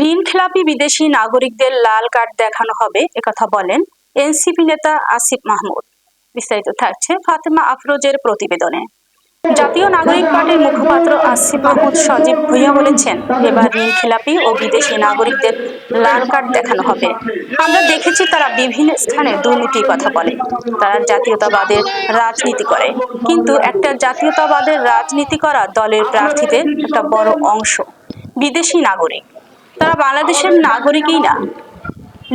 ঋণখেলাপি বিদেশি নাগরিকদের লাল কার্ড দেখানো হবে একথা বলেন এনসিপি নেতা আসিফ মাহমুদ। বিস্তারিত থাকছে ফাতেমা আফরোজের প্রতিবেদনে। জাতীয় নাগরিক পার্টির মুখপাত্র আসিফ মাহমুদ সজীব ভুঁইয়া বলেছেন, এবার ঋণখেলাপি ও বিদেশি নাগরিকদের লাল কার্ড দেখানো হবে। আমরা দেখেছি তারা বিভিন্ন স্থানে দুর্নীতির কথা বলে, তারা জাতীয়তাবাদের রাজনীতি করে, কিন্তু একটা জাতীয়তাবাদের রাজনীতি করা দলের প্রার্থীদের একটা বড় অংশ বিদেশি নাগরিক। তারা বাংলাদেশের নাগরিকই না।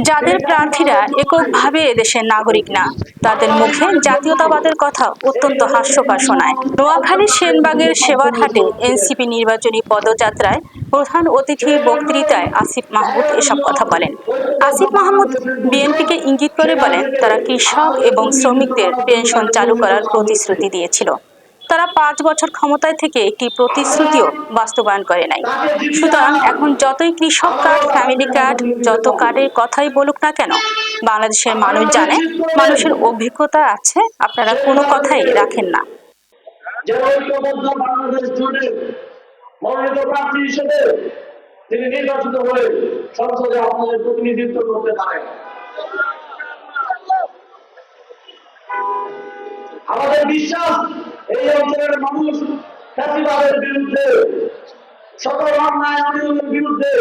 যাদের প্রার্থীরা এককভাবে এদেশের নাগরিক না, তাদের মুখে জাতীয়তাবাদের কথা অত্যন্ত হাস্যকর শোনায়। নোয়াখালীর সেনবাগের সেবারহাটে এনসিপি নির্বাচনী পদযাত্রায় প্রধান অতিথির বক্তৃতায় আসিফ মাহমুদ এসব কথা বলেন। আসিফ মাহমুদ বিএনপিকে ইঙ্গিত করে বলেন, তারা কৃষক এবং শ্রমিকদের পেনশন চালু করার প্রতিশ্রুতি দিয়েছিল। তারা 5 বছর ক্ষমতায় থেকে একটি প্রতিশ্রুতিও বাস্তবায়ন করে নাই। সুতরাং এখন যতই কৃষক কার্ড, ফ্যামিলি কার্ড, যত কার্ডের কথাই বলুক না কেন, বাংলাদেশের মানুষ জানে, মানুষের অভিজ্ঞতা আছে, আপনারা কোনো কথাই রাখেন না। তিনি নির্বাচিত হয়ে সংসদে আপনাদের প্রতিনিধিত্ব করতে পারেন। আমাদের বিশ্বাস, এই অঞ্চলের মানুষ ফ্যাসিবাদের বিরুদ্ধে, সকল অন্যায় অনিয়মের বিরুদ্ধে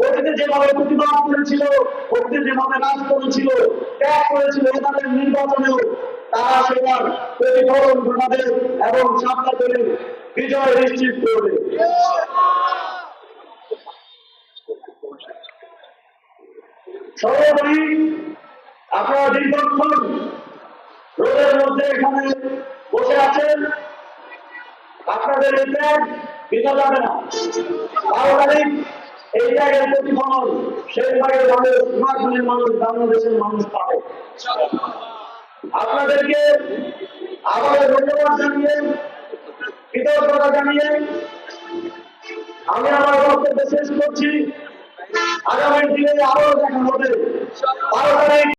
অতীতে যেভাবে প্রতিবাদ করেছিল, অতীতে যেভাবে রাজ করেছিল, ত্যাগ করেছিল, এবারের নির্বাচনেও তারা সেবার প্রতিফলন ঘটাবে এবং সামনে করে বিজয় নিশ্চিত করবে। সর্বোপরি আপনারা দীর্ঘক্ষণ রোদের মধ্যে এখানে বসে আছেন, আপনাদের এই ত্যাগ বৃথা যাবে না। 12 তারিখ এই ত্যাগের প্রতিফলন সেনবাগের মানুষ, নোয়াখালীর মানুষ, বাংলাদেশের মানুষ পাবে। আপনাদেরকে আবার ধন্যবাদ জানিয়ে, কৃতজ্ঞতা জানিয়ে আমি আমার বক্তব্য শেষ করছি। আগামী দিনে আরো দেখা হবে। 12 তারিখ